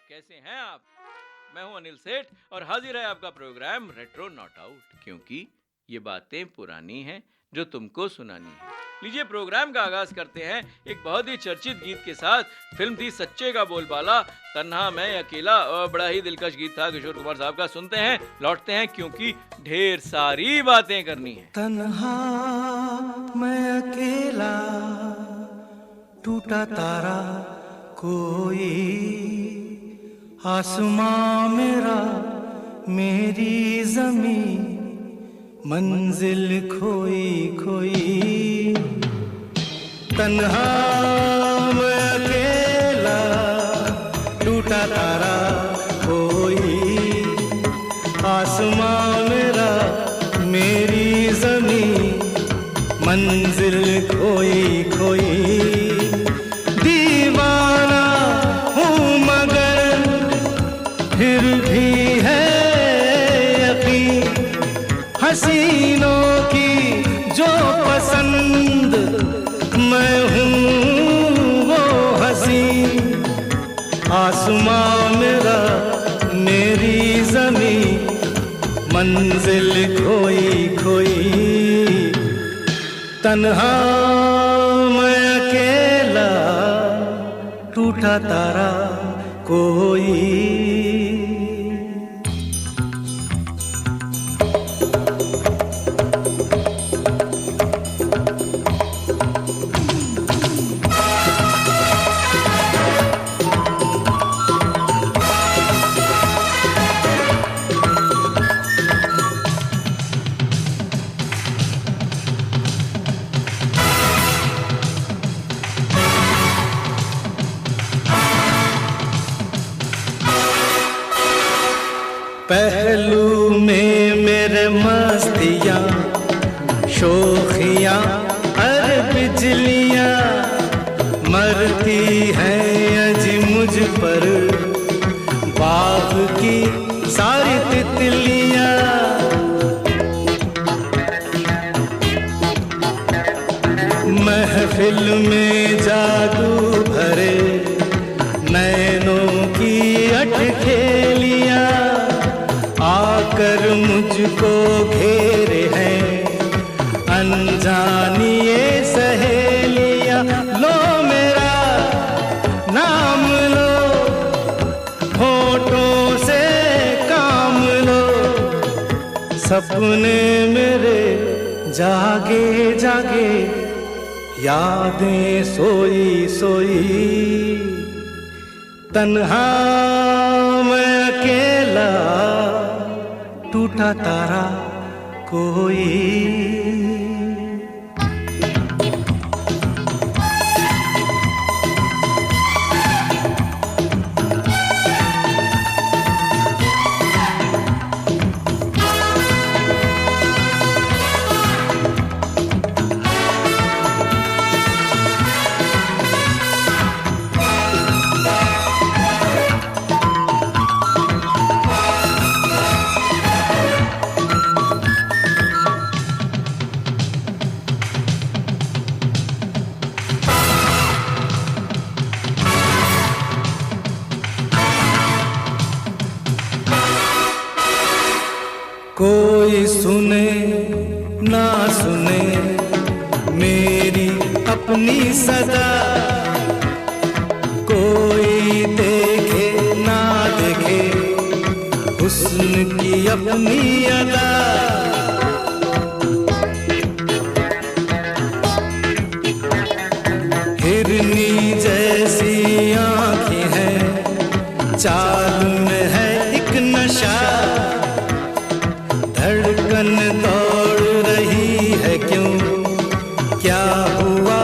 कैसे हैं आप? मैं हूं अनिल सेठ और हाजिर है आपका प्रोग्राम रेट्रो नॉट आउट, क्योंकि ये बातें पुरानी हैं जो तुमको सुनानी है। लीजिए प्रोग्राम का आगाज करते हैं एक बहुत ही चर्चित गीत के साथ। फिल्म थी सच्चे का बोलबाला, तन्हा मैं अकेला, और बड़ा ही दिलकश गीत था किशोर कुमार साहब का। सुनते हैं, लौटते हैं, क्योंकि ढेर सारी बातें करनी है। तन्हा मैं अकेला, टूटा तारा कोई, आसमां मेरा मेरी ज़मीं, मंजिल खोई खोई। तन्हा मैं अकेला, टूटा तारा कोई, आसमां मेरा मेरी ज़मीं, मंजिल खोई खोई। दीवाना हूँ मगर फिर भी है यकीन, हसीनों की जो पसंद मैं हूँ वो हसीन। आसमां मेरा मेरी ज़मीं, मंजिल खोई खोई। तन्हा मैं अकेला, टूटा तारा कोई। पहलू में मेरे मस्तियाँ शोखियाँ, अरे बिजलियाँ मरती हैं अजी मुझ पर, बाग की सारी तितलियाँ। महफिल में जादू भरे नैनों की अटखेलियाँ, आकर मुझको घेरे हैं अनजानी ये सहेलियाँ। लो मेरा नाम लो, होठों से काम लो, सपने मेरे जागे जागे, यादें सोई सोई। तन्हा मैं अकेला, टूटा तारा कोई। कोई सुने ना सुने मेरी अपनी सदा, कोई देखे ना देखे हुस्न की अपनी अदा। हिरनी जैसी आँखें हैं, चाल में है एक नशा, धड़कन दौड़ रही है क्यों, क्या हुआ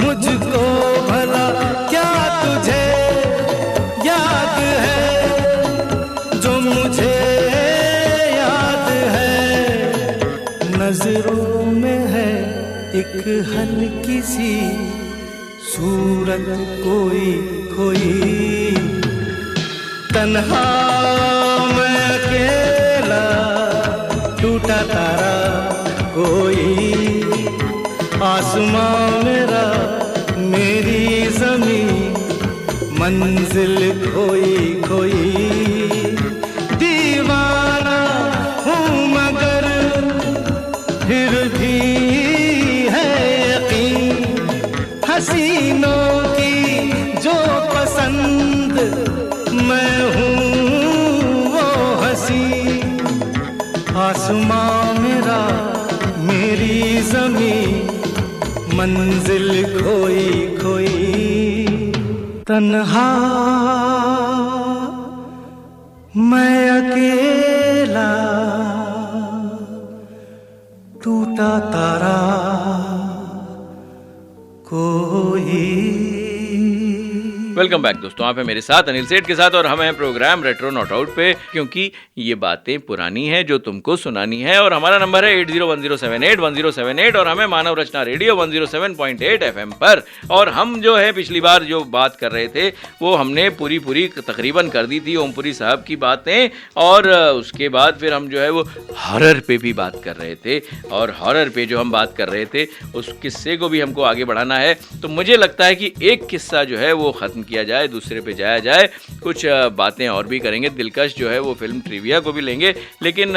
मुझको भला। क्या तुझे याद है जो मुझे याद है, नजरों में है एक हल्की सी सूरत कोई कोई। तन्हा मैं अकेला, टूटा तारा कोई, आसमां मेरा मेरी ज़मीं, मंजिल खोई खोई, दीवाना हूँ मगर फिर भी है यकीन, हसीनों की जो पसंद मैं हूँ वो हसी। आसमां मेरा मेरी ज़मीं, मंजिल खोई खोई, तन्हा मैं अकेला, टूटा तारा कोई। वेलकम बैक दोस्तों, आप हैं मेरे साथ अनिल सेठ के साथ और हम हैं प्रोग्राम रेट्रो नॉट आउट पे, क्योंकि ये बातें पुरानी हैं जो तुमको सुनानी है। और हमारा नंबर है 8010781078 और हमें मानव रचना रेडियो 107.8 FM पर। और हम जो है पिछली बार जो बात कर रहे थे वो हमने पूरी तकरीबन कर दी थी ओमपुरी साहब की बातें, और उसके बाद फिर हम जो है वो हॉरर पे भी बात कर रहे थे। और हॉरर पे जो हम बात कर रहे थे उस किस्से को भी हमको आगे बढ़ाना है। तो मुझे लगता है कि एक किस्सा जो है वो ख़त्म किया जाए, दूसरे पे जाया जाए, कुछ बातें और भी करेंगे। दिलकश जो है वो फिल्म ट्रिविया को भी लेंगे। लेकिन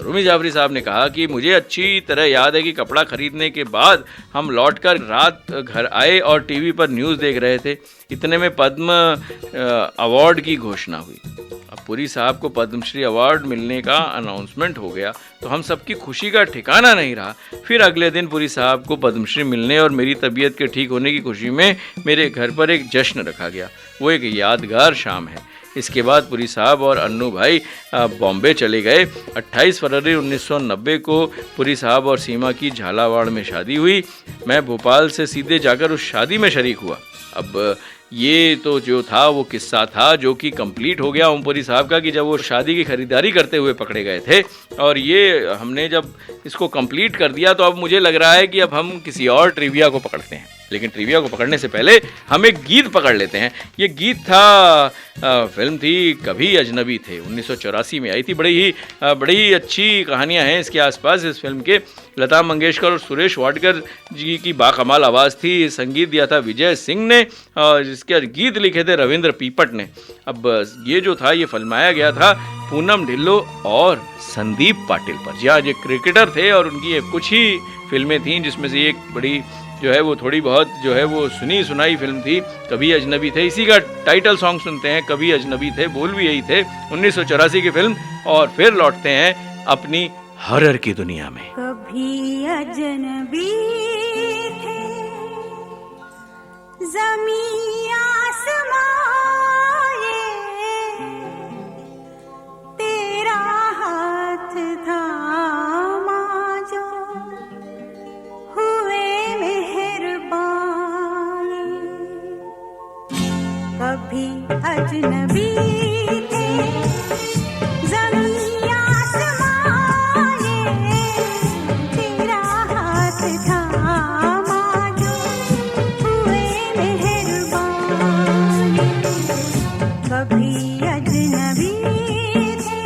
रूमी जाफरी साहब ने कहा कि मुझे अच्छी तरह याद है कि कपड़ा खरीदने के बाद हम लौटकर रात घर आए और टीवी पर न्यूज़ देख रहे थे, इतने में पद्म अवार्ड की घोषणा हुई। अब पुरी साहब को पद्मश्री अवार्ड मिलने का अनाउंसमेंट हो गया तो हम सबकी खुशी का ठिकाना नहीं रहा। फिर अगले दिन पुरी साहब को पद्मश्री मिलने और मेरी तबीयत के ठीक होने की खुशी में मेरे घर पर एक जश्न रखा गया। वो एक यादगार शाम है। इसके बाद पुरी साहब और अन्नू भाई बॉम्बे चले गए। 28 फरवरी 1990 को पुरी साहब और सीमा की झालावाड़ में शादी हुई। मैं भोपाल से सीधे जाकर उस शादी में शरीक हुआ। अब ये तो जो था वो किस्सा था जो कि कंप्लीट हो गया ओमपुरी साहब का, कि जब वो शादी की खरीदारी करते हुए पकड़े गए थे। और ये हमने जब इसको कंप्लीट कर दिया तो अब मुझे लग रहा है कि अब हम किसी और ट्रिविया को पकड़ते हैं। लेकिन ट्रिविया को पकड़ने से पहले हम एक गीत पकड़ लेते हैं। ये गीत था, फिल्म थी कभी अजनबी थे, 1984 में आई थी। बड़ी अच्छी कहानियां हैं इसके आसपास इस फिल्म के। लता मंगेशकर और सुरेश वाडकर जी की बाकमाल आवाज़ थी। संगीत दिया था विजय सिंह ने और इसके गीत लिखे थे रविंद्र पीपट ने। अब ये जो था ये फिल्माया गया था पूनम ढिल्लो और संदीप पाटिल पर। जी हाँ, ये क्रिकेटर थे और उनकी कुछ ही फिल्में थीं जिसमें से एक बड़ी जो है वो थोड़ी बहुत जो है वो सुनी सुनाई फिल्म थी कभी अजनबी थे। इसी का टाइटल सॉन्ग सुनते हैं, कभी अजनबी थे, बोल भी यही थे, 1984 की फिल्म। और फिर लौटते हैं अपनी हॉरर की दुनिया में। कभी अजनबी थे, ज़मीं आसमां ये तेरा हाथ थामा जो हुए मेहरबान। कभी अजनबी थे, ज़मीं आसमां ये तेरा हाथ थामा जो हुए मेहरबान। कभी अजनबी थे।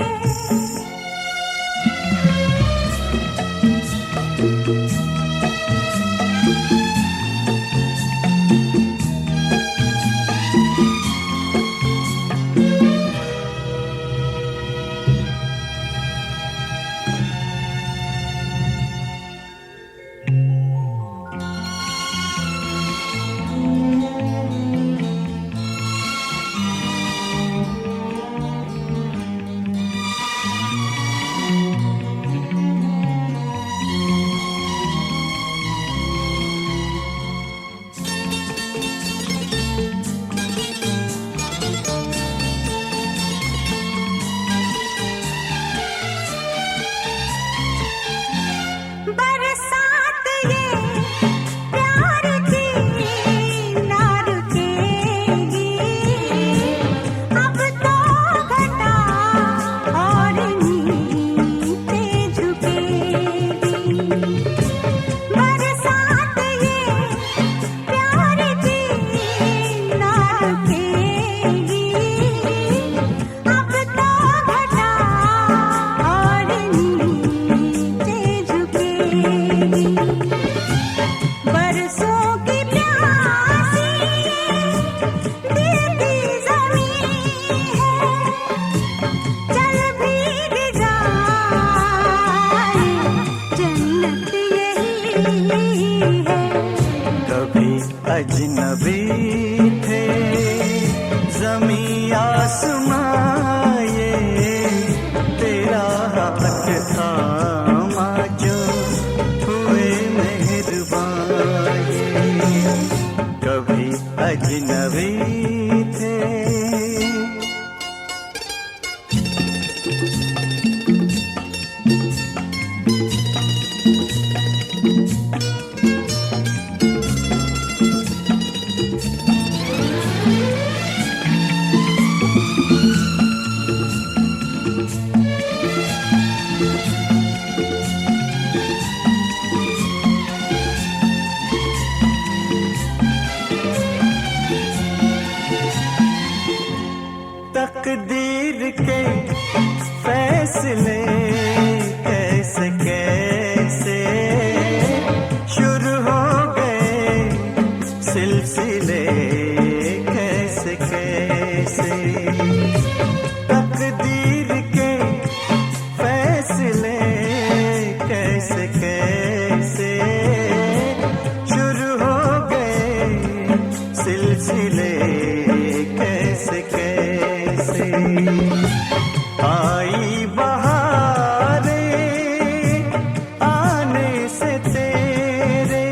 तकदीर के फैसले कैसे कैसे शुरू हो गए सिलसिले कैसे कैसे तकदीर के फैसले कैसे कैसे शुरू हो गए सिलसिले कैसे कैसे आई बहारे आने से तेरे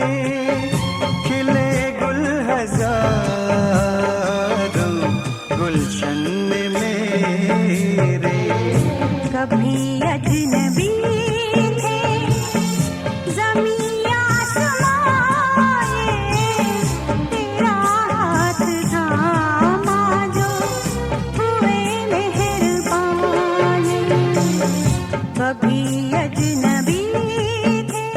खिले गुल हजारों गुलशन में मेरे कभी अजनबी थे ज़मीं आसमां ये तेरा हाथ थामा जो हुए मेहरबान कभी अजनबी थे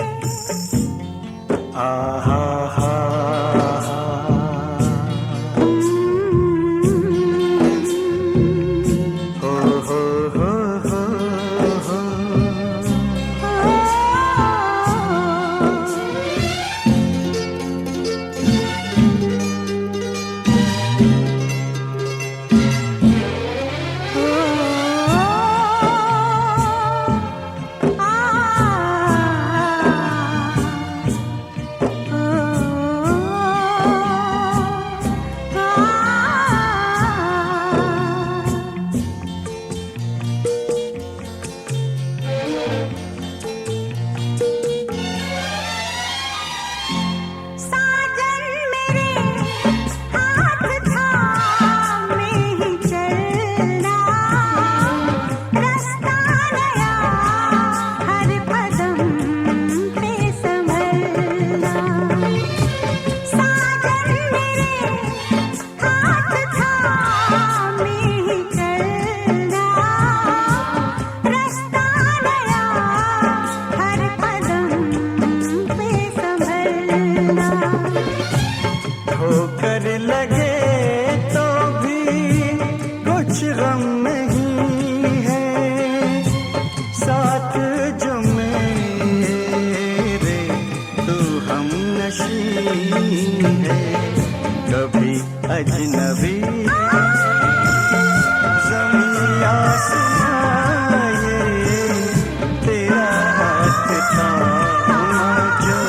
आहा हा हो हो हो हो हो साजन मेरे हाथ थामे ही चलना रास्ता नया हर कदम पे संभलना साजन मेरे हाथ थामे ही चलना रास्ता नया हर कदम पे संभलना ठोकर लगे तो भी कुछ गम नहीं है साथ जो मेरे तू हम नशी है कभी अजनबी ज़मीं आसमां ये तेरा हाथ थामा जो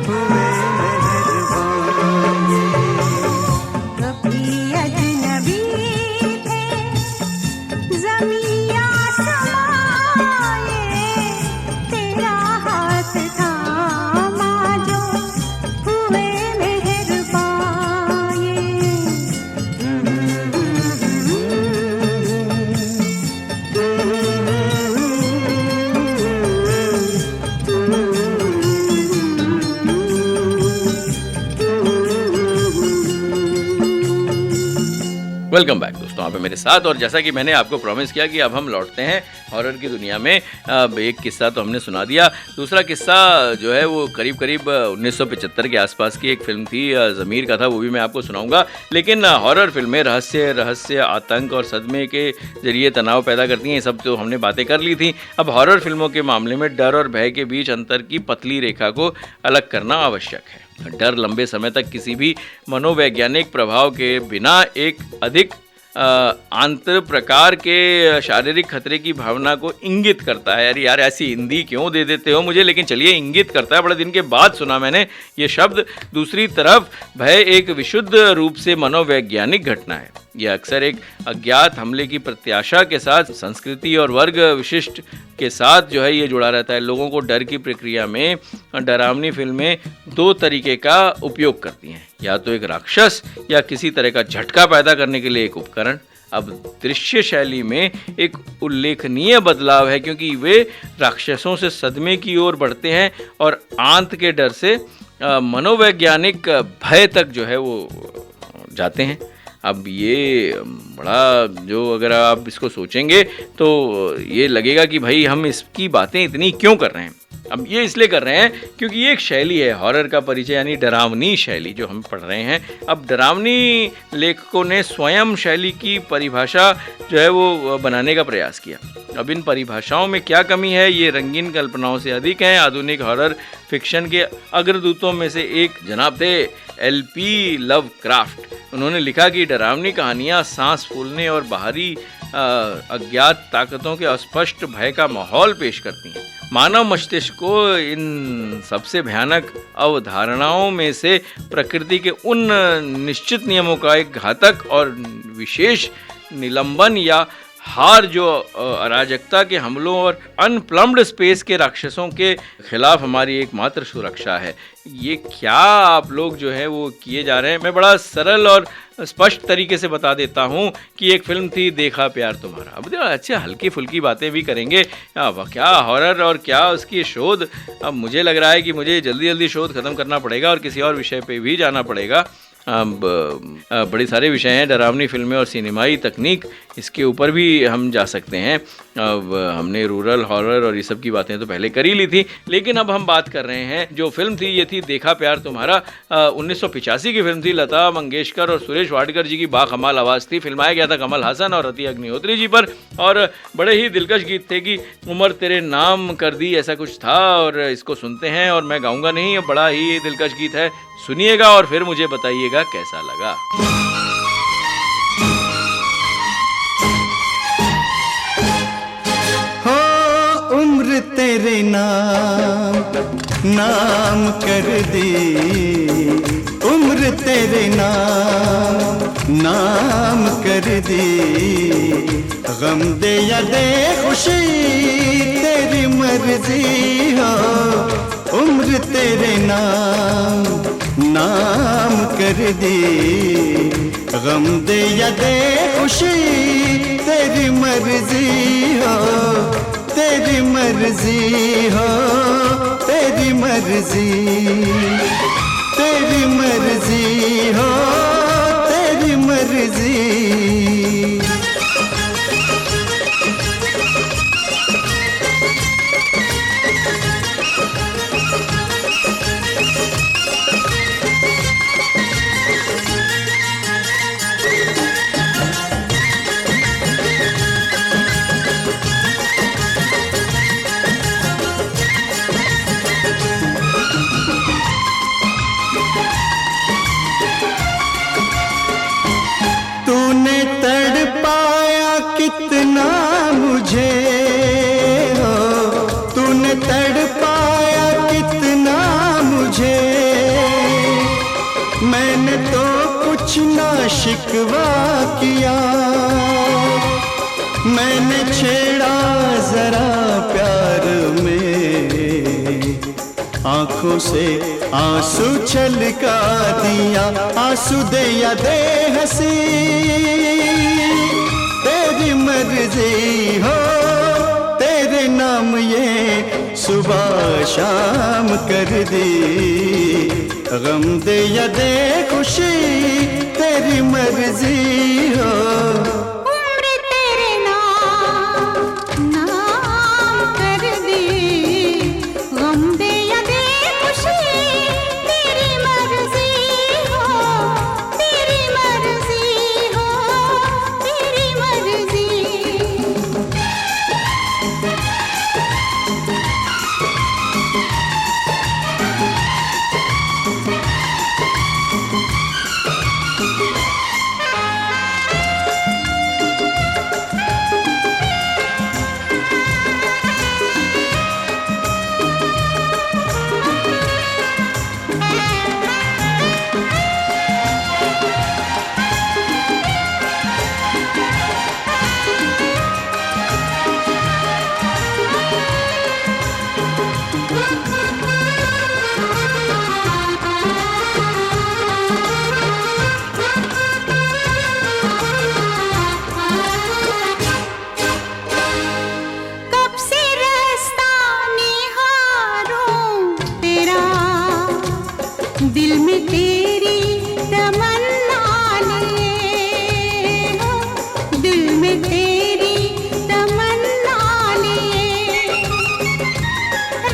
हुए मेहरबान कभी अजनबी थे ज़मीं आसमां ये तेरा हाथ थामा जो हुए मेहरबान वेलकम बैक दोस्तों, आप हैं मेरे साथ। और जैसा कि मैंने आपको प्रॉमिस किया कि अब हम लौटते हैं हॉरर की दुनिया में। अब एक किस्सा तो हमने सुना दिया, दूसरा किस्सा जो है वो करीब करीब 1975 के आसपास की एक फिल्म थी, ज़मीर का था, वो भी मैं आपको सुनाऊंगा। लेकिन हॉरर फिल्में रहस्य आतंक और सदमे के जरिए तनाव पैदा करती हैं, ये सब तो हमने बातें कर ली थी। अब हॉरर फिल्मों के मामले में डर और भय के बीच अंतर की पतली रेखा को अलग करना आवश्यक है। डर लंबे समय तक किसी भी मनोवैज्ञानिक प्रभाव के बिना एक अधिक आंतर प्रकार के शारीरिक खतरे की भावना को इंगित करता है। यार ऐसी हिंदी क्यों दे देते हो मुझे, लेकिन चलिए इंगित करता है। बड़े दिन के बाद सुना मैंने ये शब्द। दूसरी तरफ भय एक विशुद्ध रूप से मनोवैज्ञानिक घटना है। यह अक्सर एक अज्ञात हमले की प्रत्याशा के साथ संस्कृति और वर्ग विशिष्ट के साथ जो है ये जुड़ा रहता है। लोगों को डर की प्रक्रिया में डरावनी फिल्में दो तरीके का उपयोग करती हैं, या तो एक राक्षस या किसी तरह का झटका पैदा करने के लिए एक उपकरण। अब दृश्य शैली में एक उल्लेखनीय बदलाव है, क्योंकि वे राक्षसों से सदमे की ओर बढ़ते हैं और आंत के डर से मनोवैज्ञानिक भय तक जो है वो जाते हैं। अब ये बड़ा जो अगर आप इसको सोचेंगे तो ये लगेगा कि भाई हम इसकी बातें इतनी क्यों कर रहे हैं। अब ये इसलिए कर रहे हैं क्योंकि ये एक शैली है हॉरर का परिचय, यानी डरावनी शैली जो हम पढ़ रहे हैं। अब डरावनी लेखकों ने स्वयं शैली की परिभाषा जो है वो बनाने का प्रयास किया। अब इन परिभाषाओं में क्या कमी है, ये रंगीन कल्पनाओं से अधिक हैं। आधुनिक हॉरर फिक्शन के अग्रदूतों में से एक जनाब थे एल.पी. लवक्राफ्ट। उन्होंने लिखा कि डरावनी कहानियाँ सांस फूलने और बाहरी अज्ञात ताकतों के अस्पष्ट भय का माहौल पेश करती हैं। मानव मस्तिष्क को इन सबसे भयानक अवधारणाओं में से प्रकृति के उन निश्चित नियमों का एक घातक और विशेष निलंबन या हार जो अराजकता के हमलों और अनप्लम्ड स्पेस के राक्षसों के खिलाफ हमारी एकमात्र सुरक्षा है। ये क्या आप लोग जो है वो किए जा रहे हैं। मैं बड़ा सरल और स्पष्ट तरीके से बता देता हूँ कि एक फिल्म थी देखा प्यार तुम्हारा। अब अच्छा हल्की फुल्की बातें भी करेंगे, अब क्या हॉरर और क्या उसकी शोध। अब मुझे लग रहा है कि मुझे जल्दी जल्दी शोध खत्म करना पड़ेगा और किसी और विषय पे भी जाना पड़ेगा। अब बड़े सारे विषय हैं, डरावनी फिल्में और सिनेमाई तकनीक, इसके ऊपर भी हम जा सकते हैं। अब हमने रूरल हॉरर और ये सब की बातें तो पहले कर ही ली थी, लेकिन अब हम बात कर रहे हैं जो फिल्म थी, ये थी देखा प्यार तुम्हारा। 1985 की फिल्म थी। लता मंगेशकर और सुरेश वाडकर जी की बाकमाल आवाज़ थी। फिल्माया गया था कमल हासन और रति अग्निहोत्री जी पर, और बड़े ही दिलकश गीत थे कि उम्र तेरे नाम कर दी, ऐसा कुछ था। और इसको सुनते हैं और मैं गाऊंगा नहीं, बड़ा ही दिलकश गीत है, सुनिएगा और फिर मुझे बताइएगा कैसा लगा। हो उम्र तेरे नाम नाम कर दी, उम्र तेरे नाम नाम कर दी, गम दे या दे खुशी तेरी मर्जी हो, उम्र तेरे नाम नाम कर दी, गम दे या दे खुशी तेरी मर्जी हो, तेरी मर्जी हो, तेरी मर्जी, तेरी मर्जी हो, तेरी मर्जी। कितना मुझे हो तूने तड़पाया, कितना मुझे, मैंने तो कुछ ना शिकवा किया, मैंने छेड़ा जरा प्यार में, आंखों से आंसू छलका दिया, आंसू दे या दे हंसी, तेरी मर्जी हो, तेरे नाम ये सुबह शाम कर दी, गम दे या दे खुशी तेरी मर्जी हो। उम्र तेरे नाम नाम कर दी, गम दे या दे खुशी तेरी मर्जी हो, तेरी मर्जी हो, तेरी मर्जी। दिल में तेरी तमन्ना लिए हो, दिल में तेरी तमन्ना लिए,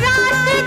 रात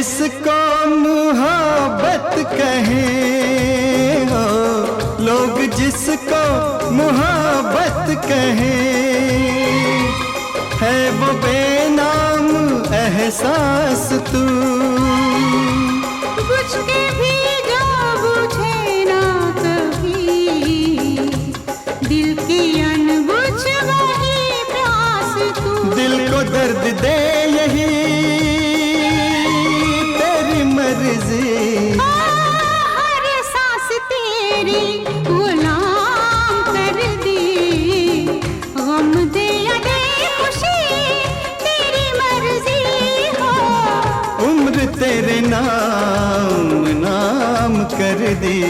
जिसको मोहब्बत कहें हो, लोग जिसको मोहब्बत कहें, है वो बेनाम एहसास तू। बुझ के भी जो बुझे ना कभी, दिल की अनबुझ वही प्यास तू। दिल को दर्द दे यही तेरी मर्जी, हर सांस तेरी गुलाम कर दी। गम दे या दे खुशी तेरी मर्जी हो। उम्र तेरे नाम नाम कर दी।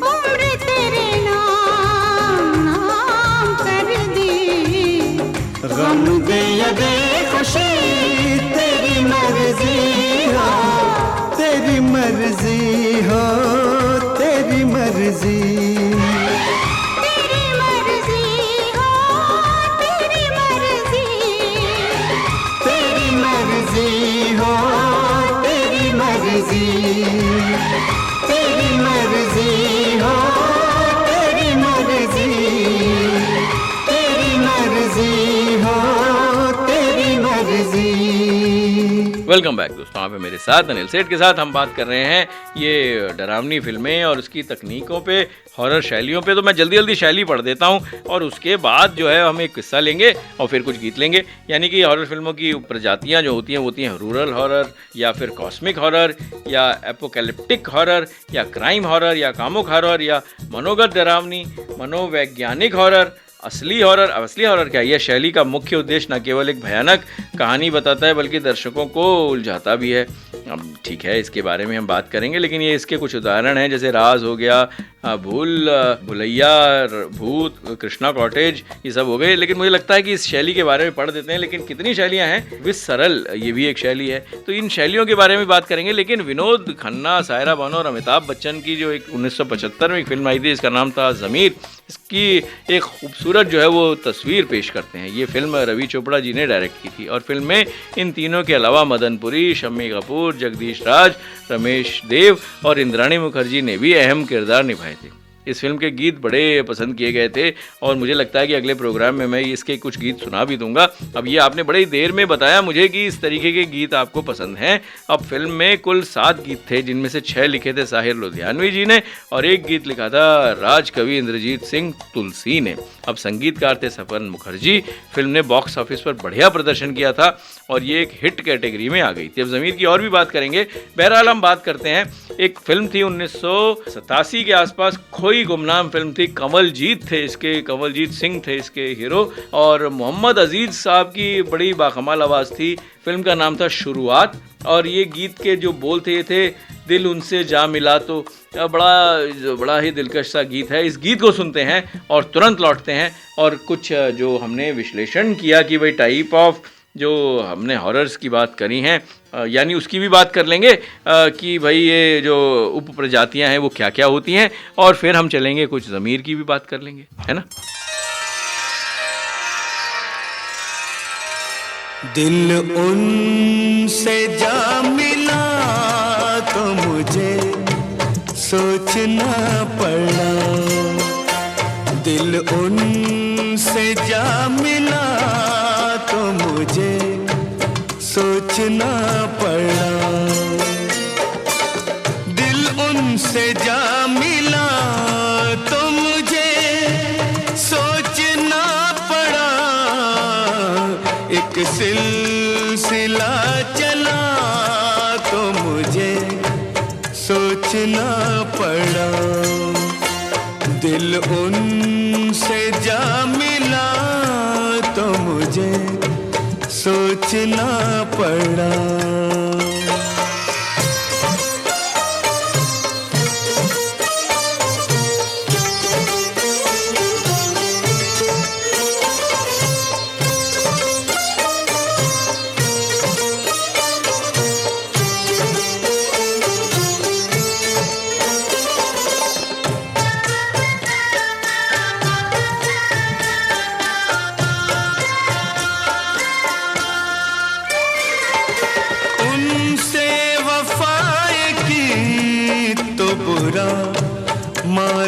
उम्र तेरे नाम नाम कर दी। गम दे या दे खुशी तेरी मर्जी हो, तेरी मर्जी हो, तेरी मर्जी। तेरी मर्जी हो, तेरी मर्जी। तेरी मर्जी हो, तेरी मर्जी। तेरी मर्जी हो, तेरी मर्जी। तेरी मर्जी हो, तेरी मर्जी। वेलकम बैक दोस्तों, आप हैं मेरे साथ अनिल सेठ के साथ। हम बात कर रहे हैं ये डरावनी फिल्में और उसकी तकनीकों पे, हॉरर शैलियों पे। तो मैं जल्दी जल्दी शैली पढ़ देता हूँ और उसके बाद जो है हम एक किस्सा लेंगे और फिर कुछ गीत लेंगे। यानी कि हॉरर फिल्मों की प्रजातियाँ जो होती हैं वो होती हैं रूरल हॉरर, या फिर कॉस्मिक हॉरर, या एपोकैलिप्टिक हॉरर, या क्राइम हॉरर, या कामुक हॉरर, या मनोगत डरावनी, मनोवैज्ञानिक हॉरर, असली हॉरर। अब असली हॉरर क्या है? यह शैली का मुख्य उद्देश्य न केवल एक भयानक कहानी बताता है बल्कि दर्शकों को उलझाता भी है। अब ठीक है, इसके बारे में हम बात करेंगे, लेकिन ये इसके कुछ उदाहरण हैं, जैसे राज हो गया, भूल भुलैया, भूत, कृष्णा कॉटेज, ये सब हो गए। लेकिन मुझे लगता है कि इस शैली के बारे में पढ़ देते हैं। लेकिन कितनी शैलियाँ हैं? विसरल, ये भी एक शैली है। तो इन शैलियों के बारे में बात करेंगे। लेकिन विनोद खन्ना, सायरा बानो और अमिताभ बच्चन की जो एक 1975 में एक फिल्म आई थी, इसका नाम था ज़मीर, इसकी एक खूबसूरत जो है वो तस्वीर पेश करते हैं। ये फिल्म रवि चोपड़ा जी ने डायरेक्ट की थी और फिल्म में इन तीनों के अलावा मदन पुरी, शम्मी कपूर, जगदीश राज, रमेश देव और इंद्राणी मुखर्जी ने भी अहम किरदार निभाए थे। इस फिल्म के गीत बड़े पसंद किए गए थे और मुझे लगता है कि अगले प्रोग्राम में मैं इसके कुछ गीत सुना भी दूंगा। अब ये आपने बड़ी देर में बताया मुझे कि इस तरीके के गीत आपको पसंद हैं। अब फिल्म में कुल 7 गीत थे, जिनमें से 6 लिखे थे साहिर लुधियानवी जी ने और एक गीत लिखा था राज कवि इंद्रजीत सिंह तुलसी ने। अब संगीतकार थे सपन मुखर्जी। फिल्म ने बॉक्स ऑफिस पर बढ़िया प्रदर्शन किया था और ये एक हिट कैटेगरी में आ गई थी। अब ज़मीर की और भी बात करेंगे। बहरहाल हम बात करते हैं, एक फिल्म थी 1987 के आसपास, खोई गुमनाम फिल्म थी। कमलजीत थे इसके, कमलजीत सिंह थे इसके हीरो और मोहम्मद अजीज़ साहब की बड़ी बाकमाल आवाज़ थी। फिल्म का नाम था शुरुआत और ये गीत के जो बोल थे ये थे, दिल उनसे जा मिला तो। बड़ा ही दिलकश सा गीत है। इस गीत को सुनते हैं और तुरंत लौटते हैं और कुछ जो हमने विश्लेषण किया कि भाई टाइप ऑफ जो हमने हॉरर्स की बात करी हैं, यानी उसकी भी बात कर लेंगे कि भाई ये जो उप प्रजातियाँ हैं वो क्या क्या होती हैं, और फिर हम चलेंगे कुछ ज़मीर की भी बात कर लेंगे, है ना। दिल उनसे जा मिला तो मुझे सोचना पड़ा, दिल उनसे जा मिला तो मुझे सोचना पड़ा, दिल उनसे जा मिला तो मुझे सोचना पड़ा, एक सिलसिला चला तो मुझे सोचना पड़ा, दिल उनसे जा मिला तो मुझे सोचना पड़ा।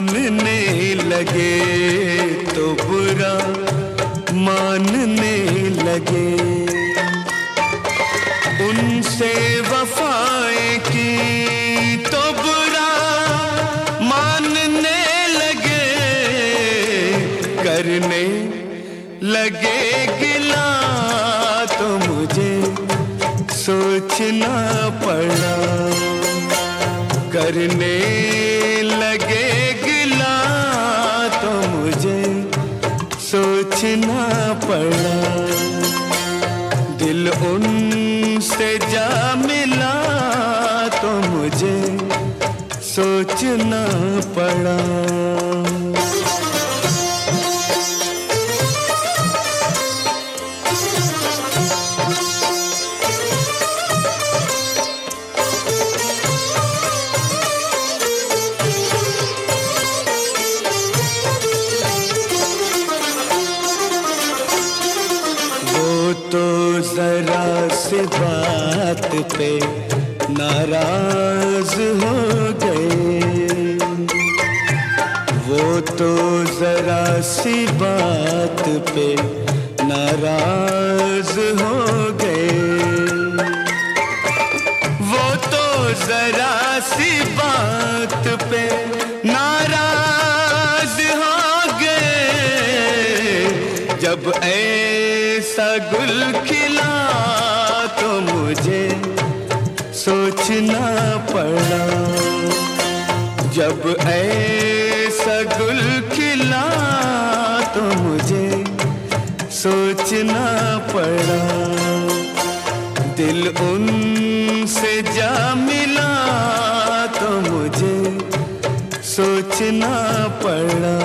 मानने लगे तो बुरा मानने लगे, उनसे वफाएं की तो बुरा मानने लगे, करने लगे गिला तो मुझे सोचना पड़ा, करने लगे गिला तो मुझे सोचना पड़ा, दिल उनसे जा मिला तो मुझे सोचना पड़ा। जरा सी बात पे नाराज हो गए, वो तो जरा सी बात पे नाराज हो गए, वो तो जरा सी बात पे नाराज हो गए, जब ऐसा गुल खिला तो मुझे सोचना पड़ा, जब ऐसा गुल खिला तो मुझे सोचना पड़ा, दिल उनसे जा मिला तो मुझे सोचना पड़ा।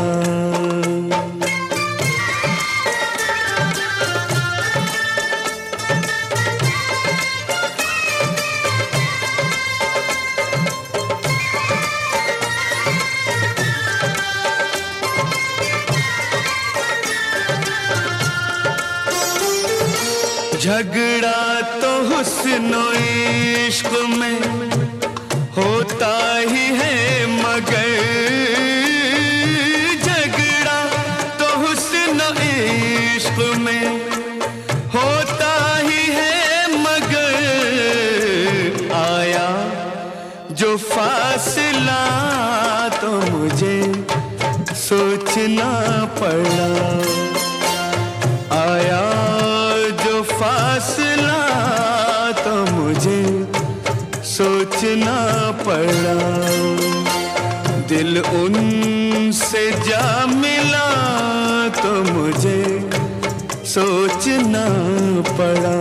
झगड़ा तो हुस्न इश्क में होता ही है, मगर झगड़ा तो हुस्न इश्क में होता ही है, मगर आया जो फासला तो मुझे सोचना पड़ा, आया फासला तो मुझे सोचना पड़ा, दिल उनसे जा मिला तो मुझे सोचना पड़ा।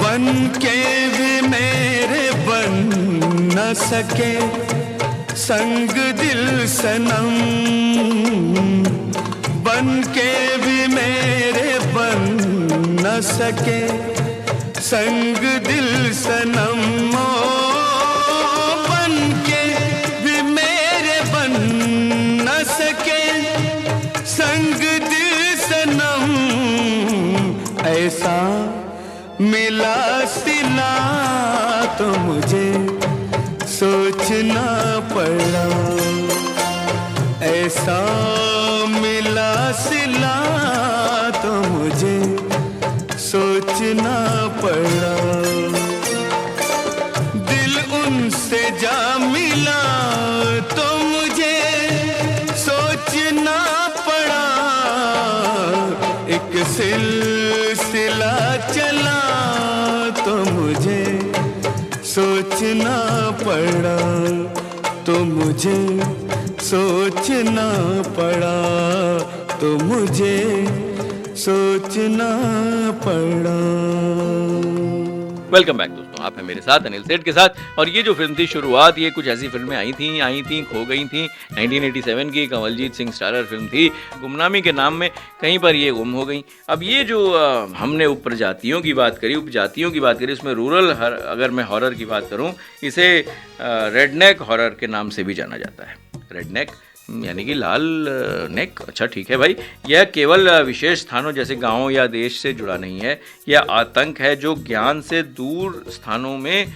बन के भी मेरे बन न सके संग दिल सनम, बन के भी मेरे बन न सके संग दिल सनम, ओ बन के भी मेरे बन न सके संग दिल सनम, ऐसा मिला सिला तो मुझे सोचना पड़ा, ऐसा मिला सिला तो मुझे सोचना पड़ा, दिल उनसे जा मिला तो मुझे सोचना पड़ा, एक सिलसिला चला तो मुझे सोचना पड़ा, तो मुझे सोचना पड़ा, तो मुझे सोचना पड़ा। वेलकम बैक दोस्तों, आप हैं मेरे साथ अनिल सेठ के साथ। और ये जो फिल्म थी शुरुआत, ये कुछ ऐसी फिल्में आई थी खो गई थी। 1987 की कमलजीत सिंह स्टारर फिल्म थी, गुमनामी के नाम में कहीं पर ये गुम हो गई। अब ये जो हमने उपजातियों की बात करी, उसमें रूरल अगर मैं हॉरर की बात करूँ, इसे रेडनेक हॉरर के नाम से भी जाना जाता है। रेडनेक यानी कि लाल नेक। अच्छा ठीक है भाई, यह केवल विशेष स्थानों जैसे गांवों या देश से जुड़ा नहीं है। यह आतंक है जो ज्ञान से दूर स्थानों में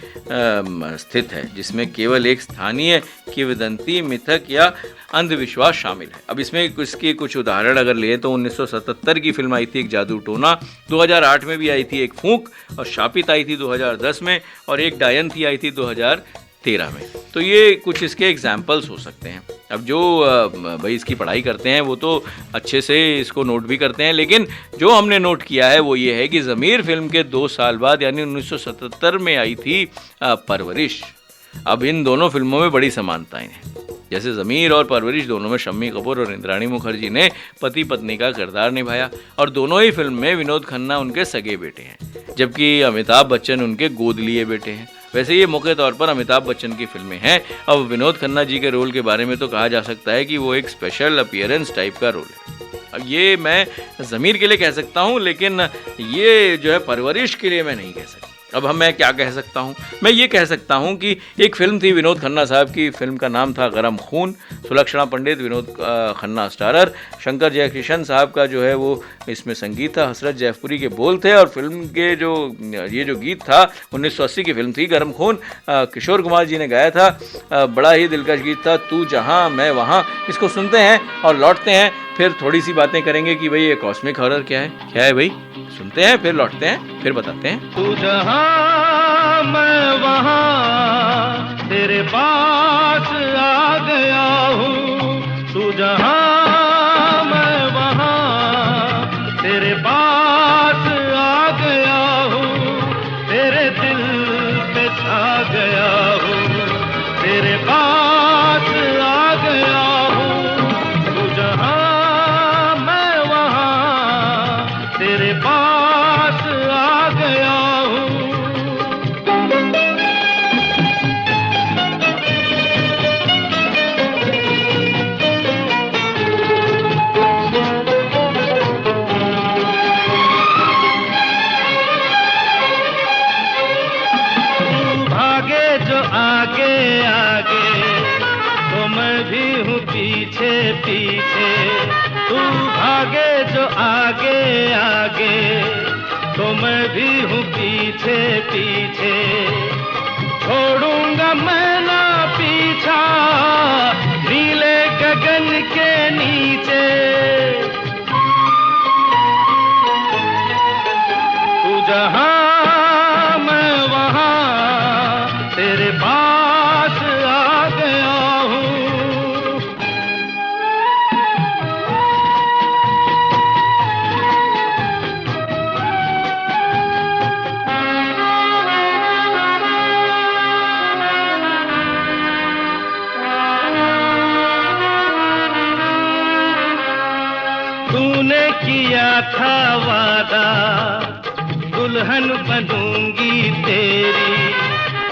स्थित है, जिसमें केवल एक स्थानीय किंवदंती, मिथक या अंधविश्वास शामिल है। अब इसमें इसके कुछ उदाहरण अगर लें तो 1977 की फिल्म आई थी एक जादू टोना, 2008 में भी आई थी एक फूंक, और शापित आई थी 2010 में, और एक डायन थी आई थी 2013 में। तो ये कुछ इसके एग्जाम्पल्स हो सकते हैं। अब जो भाई इसकी पढ़ाई करते हैं वो तो अच्छे से इसको नोट भी करते हैं, लेकिन जो हमने नोट किया है वो ये है कि ज़मीर फिल्म के 2 साल बाद यानी 1977 में आई थी परवरिश। अब इन दोनों फिल्मों में बड़ी समानताएं हैं। जैसे ज़मीर और परवरिश दोनों में शम्मी कपूर और इंद्राणी मुखर्जी ने पति पत्नी का किरदार निभाया, और दोनों ही फिल्म में विनोद खन्ना उनके सगे बेटे हैं, जबकि अमिताभ बच्चन उनके गोद लिए बेटे हैं। वैसे ये मुख्य तौर पर अमिताभ बच्चन की फिल्में हैं। अब विनोद खन्ना जी के रोल के बारे में तो कहा जा सकता है कि वो एक स्पेशल अपीयरेंस टाइप का रोल है। अब ये मैं ज़मीर के लिए कह सकता हूँ, लेकिन ये जो है परवरिश के लिए मैं नहीं कह सकता। अब मैं क्या कह सकता हूँ, मैं ये कह सकता हूँ कि एक फ़िल्म थी विनोद खन्ना साहब की, फिल्म का नाम था गरम खून। सुलक्षणा पंडित, विनोद खन्ना स्टारर, शंकर जयकिशन साहब का जो है वो इसमें संगीत था, हसरत जैफपुरी के बोल थे, और फिल्म के ये जो गीत था 1980 की फिल्म थी गरम खून, किशोर कुमार जी ने गाया था। बड़ा ही दिलकश गीत था, तू जहाँ मैं वहाँ। इसको सुनते हैं और लौटते हैं, फिर थोड़ी सी बातें करेंगे कि भाई ये कॉस्मिक हॉरर क्या है भाई। सुनते हैं, फिर लौटते हैं, फिर बताते हैं। तू जहाँ मैं वहाँ तेरे पास आ गया हूँ। तू जहाँ मैं वहाँ तेरे पास आ गया हूँ। तेरे दिल पे छा गया हूँ, तेरे पास आ गया हूँ। तू जहाँ मैं वहाँ तेरे पास आ गया हूँ। तू भागे जो आगे आगे तो मैं भी हूँ पीछे पीछे। तू भागे जो आगे आगे तो मैं भी हूँ पीछे पीछे। छोड़ूंगा मैं ना पीछा नीले गगन के नीचे। तू जहाँ मैं वहाँ तेरे पास आ गया हूँ। तूने किया था वादा दुल्हन बनूंगी तेरी।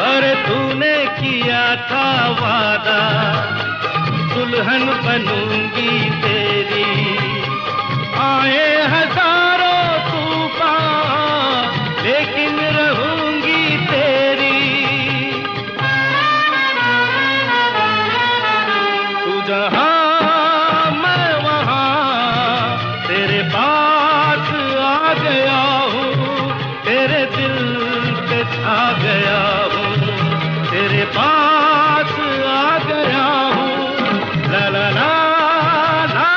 अरे तूने किया था वादा दुल्हन बनूंगी तेरी। आए हजारों तूफान लेकिन रहूंगी तेरी। तू जहाँ मैं वहाँ तेरे पास आ गया हूँ। तेरे दिल पे छा गया हूँ, तेरे पास आ गया हूँ। ला ला ला ला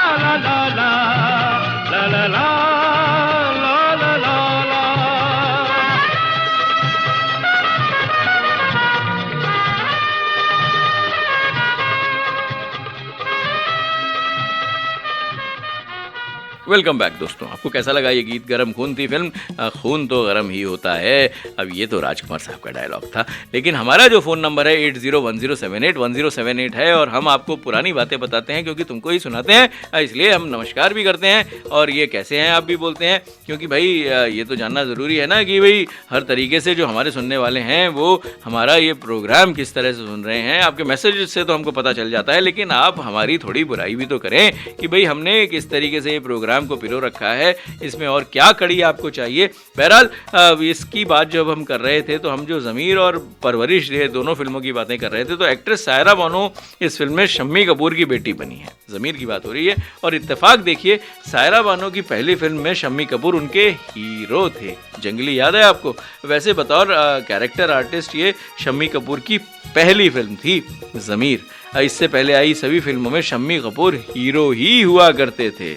वेलकम बैक दोस्तों। आपको कैसा लगा ये गीत? गरम खून थी फिल्म, खून तो गरम ही होता है। अब ये तो राजकुमार साहब का डायलॉग था, लेकिन हमारा जो फ़ोन नंबर है 8010781078 है और हम आपको पुरानी बातें बताते हैं क्योंकि तुमको ही सुनाते हैं, इसलिए हम नमस्कार भी करते हैं और ये कैसे हैं आप भी बोलते हैं, क्योंकि भाई ये तो जानना ज़रूरी है ना कि भाई हर तरीके से जो हमारे सुनने वाले हैं वो हमारा ये प्रोग्राम किस तरह से सुन रहे हैं। आपके मैसेज से तो हमको पता चल जाता है, लेकिन आप हमारी थोड़ी बुराई भी तो करें कि भाई हमने किस तरीके से ये प्रोग्राम को पिरो रखा है, इसमें और क्या कड़ी आपको चाहिए। बहरहाल इसकी बात जब हम कर रहे थे तो हम जो ज़मीर और परवरिश ये दोनों फिल्मों की बातें कर रहे थे, तो एक्ट्रेस सायरा बानो इस फिल्म में शम्मी कपूर की बेटी बनी है। ज़मीर की बात हो रही है और इत्तेफाक देखिए, सायरा बानो की पहली फिल्म में शम्मी कपूर उनके हीरो थे। जंगली याद है आपको? वैसे बतौर कैरेक्टर आर्टिस्ट ये शम्मी कपूर की पहली फिल्म थी ज़मीर। इससे पहले आई सभी फिल्मों में शम्मी कपूर हीरो ही हुआ करते थे।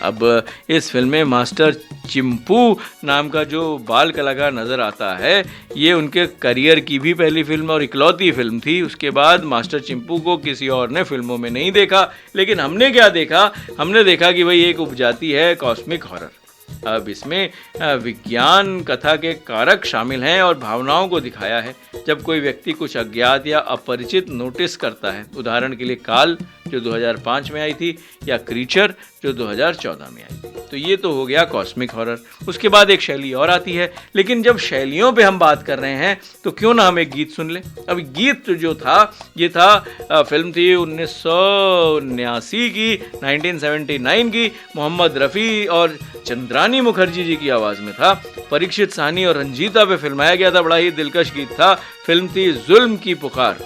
अब इस फिल्म में मास्टर चिंपू नाम का जो बाल कलाकार नज़र आता है, ये उनके करियर की भी पहली फिल्म और इकलौती फिल्म थी। उसके बाद मास्टर चिंपू को किसी और ने फिल्मों में नहीं देखा, लेकिन हमने क्या देखा? हमने देखा कि भाई एक उपजाती है कॉस्मिक हॉरर। अब इसमें विज्ञान कथा के कारक शामिल हैं और भावनाओं को दिखाया है। जब कोई व्यक्ति कुछ अज्ञात या अपरिचित नोटिस करता है, उदाहरण के लिए काल जो 2005 में आई थी या क्रीचर जो 2014 में आई, तो ये तो हो गया कॉस्मिक हॉरर। उसके बाद एक शैली और आती है, लेकिन जब शैलियों पे हम बात कर रहे हैं तो क्यों ना हम एक गीत सुन लें। अब गीत जो था ये था, फिल्म थी 1979 की, 1979 की, मोहम्मद रफ़ी और चंद्रानी मुखर्जी जी की आवाज़ में था। परीक्षित साहनी और रंजीता पे फिल्माया गया था। बड़ा ही दिलकश गीत था। फिल्म थी जुल्म की पुकार,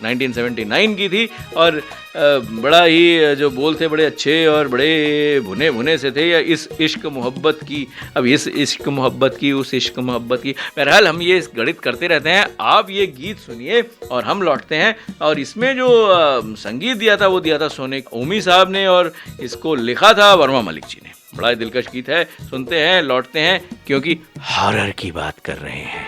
1979 की थी और बड़ा ही जो बोल थे बड़े अच्छे और बड़े भुने भुने से थे। या इस इश्क मोहब्बत की, अब इस इश्क मोहब्बत की, उस इश्क मोहब्बत की, बहरहाल हम ये गणित करते रहते हैं। आप ये गीत सुनिए और हम लौटते हैं। और इसमें जो संगीत दिया था वो दिया था सोने ओमी साहब ने और इसको लिखा था वर्मा मलिक जी ने। बड़ा ही दिलकश गीत है, सुनते हैं, लौटते हैं, क्योंकि हॉरर की बात कर रहे हैं।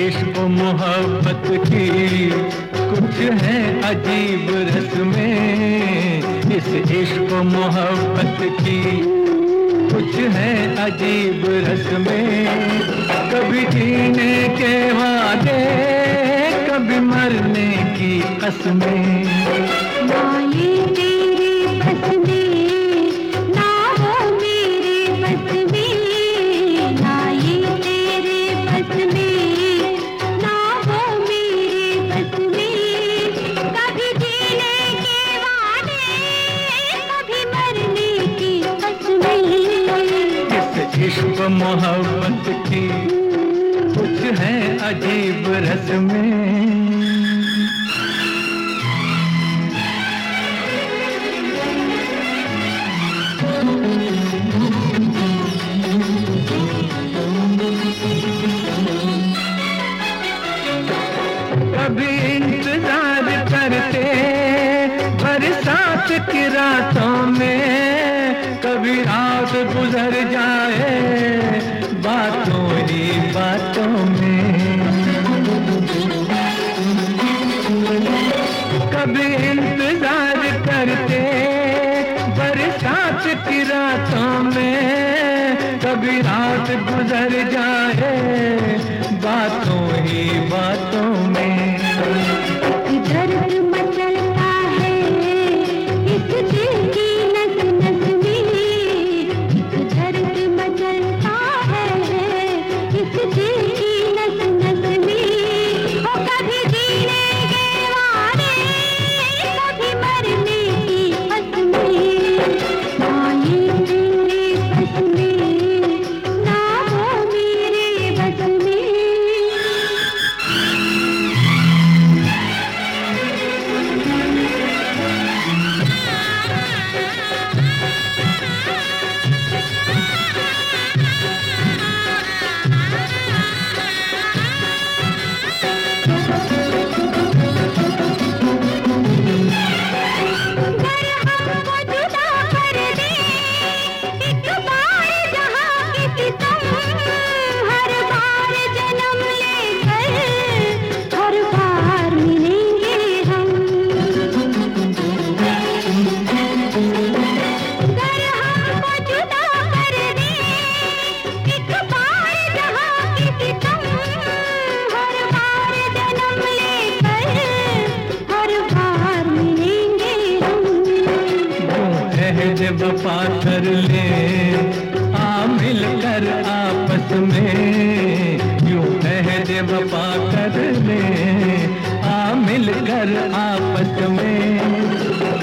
इश्क मोहब्बत की कुछ है अजीब रस्में, इस इश्क मोहब्बत की कुछ है अजीब रस्में। कभी जीने के वादे, कभी मरने की कसमें। ना ये तेरे बस में, ना वो मेरे बस में, ना ये तेरे बस में, ना वो मेरे बस में। कभी जीने के वादे, कभी मरने की कसमें। इस इश्क मोहब्बत की कुछ है अजीब रस्में। कभी इंतजार करते बरसात की रातों में, कभी रात गुजर जाए बातों ही बातों में। कभी इंतजार करते बरसात की रातों में, कभी रात गुजर जाए बातों ही बातों में। दर्द मचलता है इस दिल की नस नस में, दर्द मचलता है इस दिल की नस नस में। वो कभी जीने के वादे, कभी मरने की कसमें। ना ये तेरे बस में, ना वो मेरे यूं अहद वफा कर ले, आ मिलकर आपस में।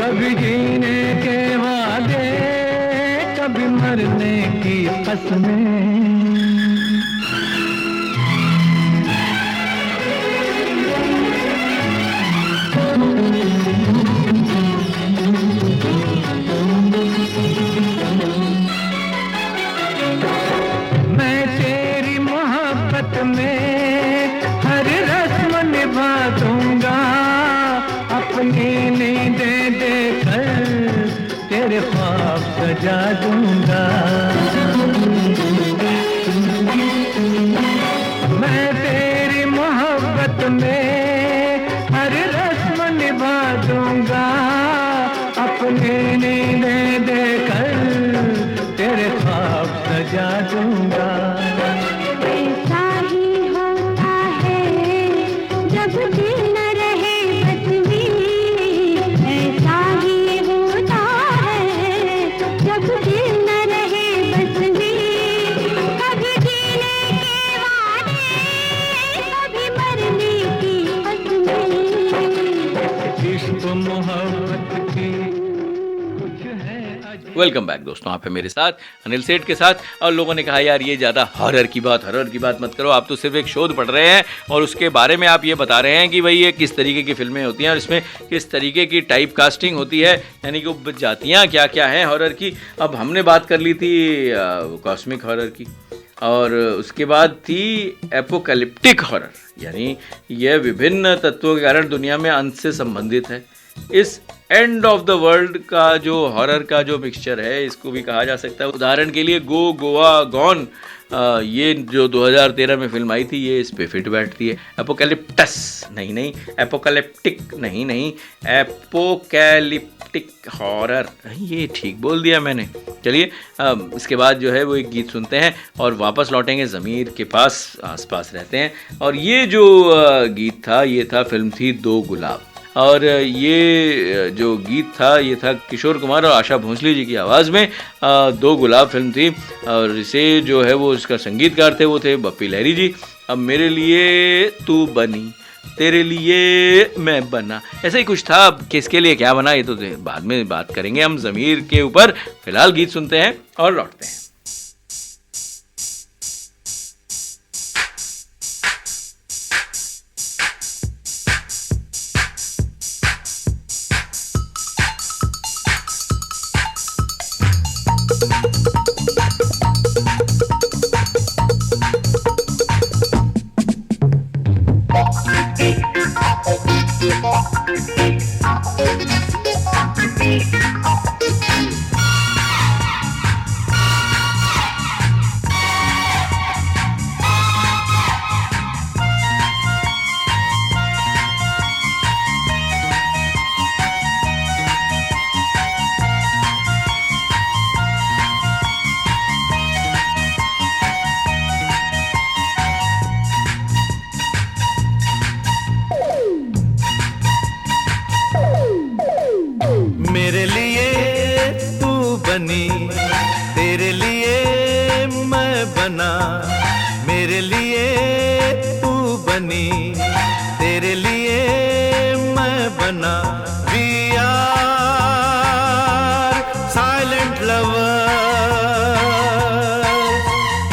कभी जीने के वादे, कभी मरने की कसमें। मैं तेरी मोहब्बत में हर रस्म निभा दूंगा, अपनी नींदें देकर तेरे ख्वाब सजा दूंगा। मैं तेरी मोहब्बत में हर रस्म निभा दूंगा, अपनी नींदें देकर तेरे ख्वाब सजा दूंगा। ऐसा ही होता है जब दिल न रहे बस में, ऐसा ही होता है जब दिल न रहे बस में। कभी जीने के वादे, कभी मरने की कसमें। इश्क मोहब्बत की कुछ है अजब। वेलकम बैक दोस्तों, आप है मेरे साथ अनिल सेठ के साथ। और लोगों ने कहा यार ये ज़्यादा हॉरर की बात मत करो, आप तो सिर्फ एक शोध पढ़ रहे हैं और उसके बारे में आप ये बता रहे हैं कि भाई ये किस तरीके की फिल्में होती हैं और इसमें किस तरीके की टाइप कास्टिंग होती है, यानी कि जातियाँ क्या क्या हैं हॉरर की। अब हमने बात कर ली थी कॉस्मिक हॉरर की, और उसके बाद थी एपोकैलिप्टिक हॉरर, यानी यह विभिन्न तत्वों के कारण दुनिया में अंत से संबंधित है। इस एंड ऑफ द वर्ल्ड का जो हॉरर का जो मिक्सचर है, इसको भी कहा जा सकता है। उदाहरण के लिए गो गोवा गॉन, ये जो 2013 में फिल्म आई थी, ये इस पे फिट बैठती है। एपोकैलिप्टस नहीं, एपोकैलिप्टिक नहीं, एपोकैलिप्टिक हॉरर, ये ठीक बोल दिया मैंने। चलिए इसके बाद जो है वो एक गीत सुनते हैं और वापस लौटेंगे ज़मीर के पास, आसपास रहते हैं। और ये जो गीत था, ये था, फिल्म थी दो गुलाब, और ये जो गीत था ये था किशोर कुमार और आशा भोसले जी की आवाज़ में। दो गुलाब फिल्म थी और इसे जो है वो इसका संगीतकार थे वो थे बप्पी लहरी जी। अब मेरे लिए तू बनी, तेरे लिए मैं बना, ऐसा ही कुछ था। अब किसके लिए क्या बना ये तो बाद में बात करेंगे हम ज़मीर के ऊपर। फिलहाल गीत सुनते हैं और लौटते हैं। मेरे लिए तू बनी, तेरे लिए मैं बना, मेरे लिए तू बनी, तेरे लिए मैं बना। We are silent lovers,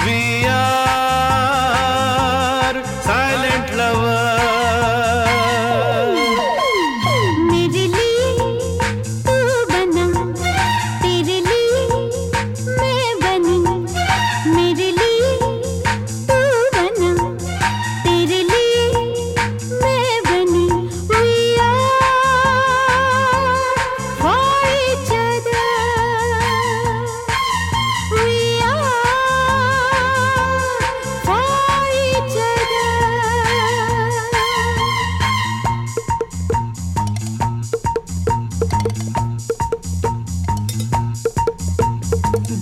we are silent lovers. मेरे लिए तू बना, तेरे लिए मैं बनी, मेरे लिए तू बना, तेरे लिए मैं बनी। We are for each other, we are for each other.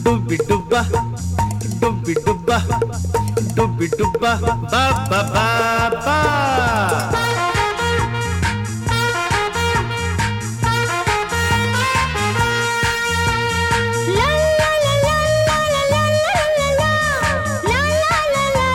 डुब्बी डुब्बा, डुब्बी डुब्बा, डुब्बी डुब्बा, बाबा बाबा। La la la la la la la la la la la la la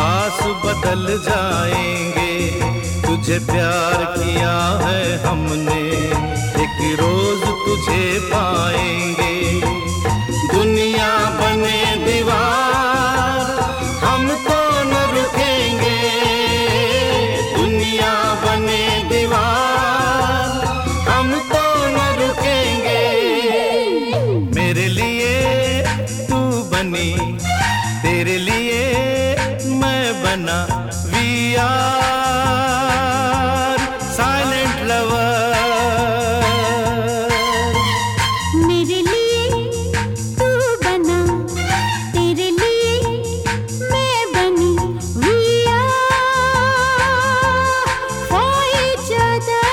पास बदल जाएंगे। तुझे प्यार किया है हमने, एक रोज तुझे पाएंगे। दुनिया बने दीवार, हम तो न रुकेंगे। दुनिया बने दीवार, हम तो न रुकेंगे। मेरे लिए तू बनी, तेरे लिए मैं बना। We are silent lover. मेरे लिए तू बना, तेरे लिए मैं बनी। We are for each other.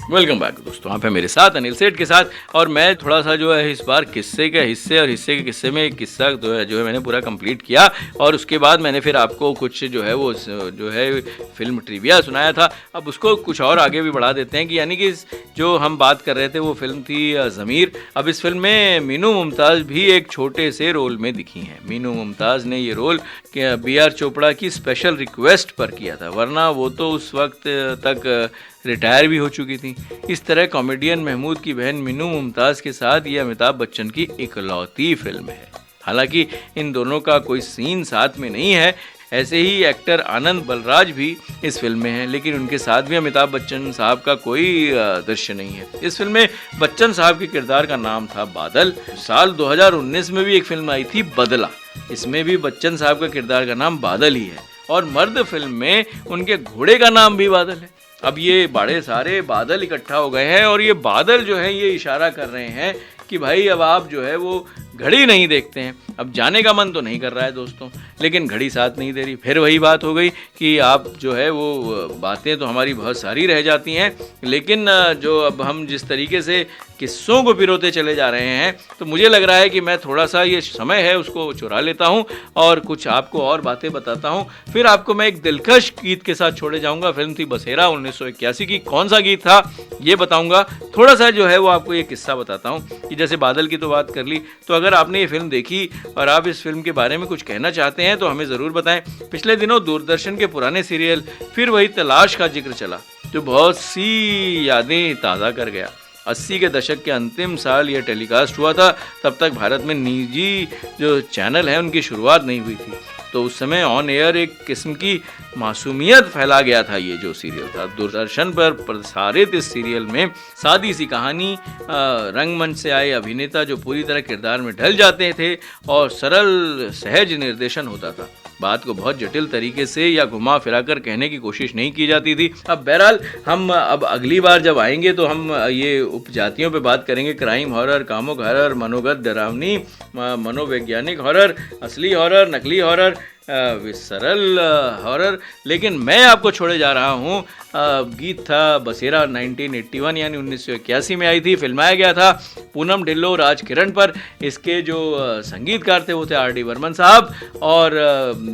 Welcome back दोस्तों, आप हैं मेरे साथ अनिल सेठ के साथ। और मैं थोड़ा सा जो है इस बार किस्से के हिस्से और हिस्से के किस्से में एक किस्सा जो है मैंने पूरा कंप्लीट किया। और उसके बाद मैंने फिर आपको कुछ जो है वो जो है फिल्म ट्रिविया सुनाया था। अब उसको कुछ और आगे भी बढ़ा देते हैं कि यानी कि जो हम बात कर रहे थे वो फिल्म थी ज़मीर। अब इस फिल्म में मीनू मुमताज़ भी एक छोटे से रोल में दिखी हैं। मीनू मुमताज़ ने ये रोल B.R. चोपड़ा की स्पेशल रिक्वेस्ट पर किया था, वरना वो तो उस वक्त तक रिटायर भी हो चुकी थी। इस तरह कॉमेडियन महमूद की बहन मीनू मुमताज़ के साथ ये अमिताभ बच्चन की इकलौती फिल्म है। हालांकि इन दोनों का कोई सीन साथ में नहीं है। ऐसे ही एक्टर आनंद बलराज भी इस फिल्म में हैं, लेकिन उनके साथ भी अमिताभ बच्चन साहब का कोई दृश्य नहीं है। इस फिल्म में बच्चन साहब के किरदार का नाम था बादल। साल 2019 में भी एक फिल्म आई थी बदला, इसमें भी बच्चन साहब का किरदार का नाम बादल ही है। और मर्द फिल्म में उनके घोड़े का नाम भी बादल है। अब ये बड़े सारे बादल इकट्ठा हो गए हैं और ये बादल जो है ये इशारा कर रहे हैं कि भाई अब आप जो है वो घड़ी नहीं देखते हैं। अब जाने का मन तो नहीं कर रहा है दोस्तों, लेकिन घड़ी साथ नहीं दे रही। फिर वही बात हो गई कि आप जो है वो बातें तो हमारी बहुत सारी रह जाती हैं, लेकिन जो अब हम जिस तरीके से किस्सों को पिरोते चले जा रहे हैं, तो मुझे लग रहा है कि मैं थोड़ा सा ये समय है उसको चुरा लेता हूँ और कुछ आपको और बातें बताता हूँ। फिर आपको मैं एक दिलकश गीत के साथ छोड़े जाऊँगा। फिल्म थी बसेरा 1981 की। कौन सा गीत था ये बताऊँगा। थोड़ा सा जो है वो आपको ये किस्सा बताता हूँ कि जैसे बादल की तो बात कर ली, तो अगर आपने ये फिल्म देखी और आप इस फिल्म के बारे में कुछ कहना चाहते हैं तो हमें ज़रूर बताएं। पिछले दिनों दूरदर्शन के पुराने सीरियल फिर वही तलाश का जिक्र चला, जो बहुत सी यादें ताज़ा कर गया। 80 के दशक के अंतिम साल यह टेलीकास्ट हुआ था। तब तक भारत में निजी जो चैनल हैं उनकी शुरुआत नहीं हुई थी, तो उस समय ऑन एयर एक किस्म की मासूमियत फैला गया था। ये जो सीरियल था दूरदर्शन पर प्रसारित, इस सीरियल में सादी सी कहानी, रंगमंच से आए अभिनेता जो पूरी तरह किरदार में ढल जाते थे और सरल सहज निर्देशन होता था। बात को बहुत जटिल तरीके से या घुमा फिराकर कहने की कोशिश नहीं की जाती थी। अब बहरहाल हम अब अगली बार जब आएंगे तो हम ये उपजातियों पे बात करेंगे। क्राइम हॉरर, कामुक हॉरर, मनोगत डरावनी, मनोवैज्ञानिक हॉरर, असली हॉरर, नकली हॉरर, सरल हॉरर। लेकिन मैं आपको छोड़े जा रहा हूँ। गीत था बसेरा 1981 यानी 1981 में आई थी, फिल्माया गया था पूनम ढिल्लो, राज किरण पर। इसके जो संगीतकार थे वो थे R.D. बर्मन साहब, और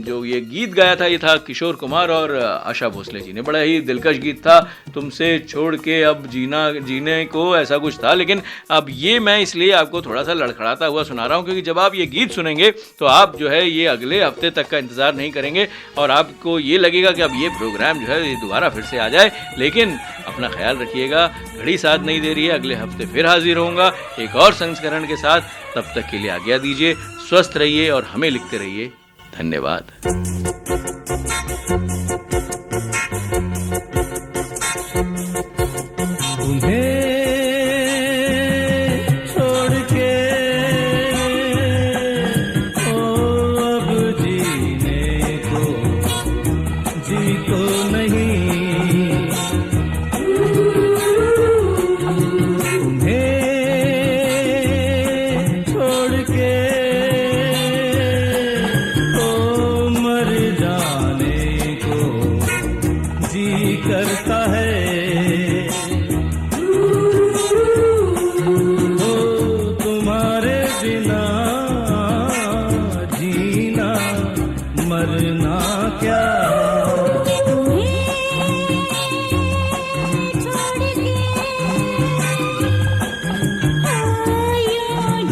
जो ये गीत गाया था ये था किशोर कुमार और आशा भोसले जी ने। बड़ा ही दिलकश गीत था, तुमसे छोड़ के अब जीने को, ऐसा कुछ था। लेकिन अब ये मैं इसलिए आपको थोड़ा सा लड़खड़ाता हुआ सुना रहा हूँ क्योंकि जब आप ये गीत सुनेंगे तो आप जो है ये अगले हफ्ते तक का इंतज़ार नहीं करेंगे और आपको ये लगेगा कि अब ये प्रोग्राम जो है ये दोबारा फिर से आ जाए। लेकिन अपना ख्याल रखिएगा, घड़ी साथ नहीं दे रही है। अगले हफ्ते फिर हाजिर होऊंगा एक और संस्करण के साथ। तब तक के लिए आज्ञा दीजिए, स्वस्थ रहिए और हमें लिखते रहिए। धन्यवाद।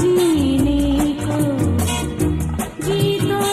जीने को जी तो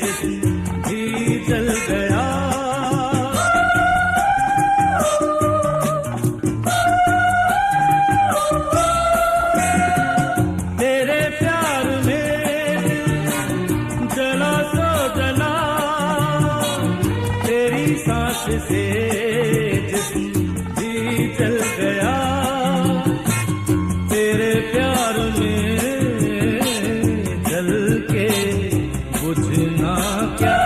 जिस्म भी जल गया। तेरे प्यार में जला सो जला, तेरी सांस से जिस्म भी जल गया। तेरे प्यार में जल के बुझना क्या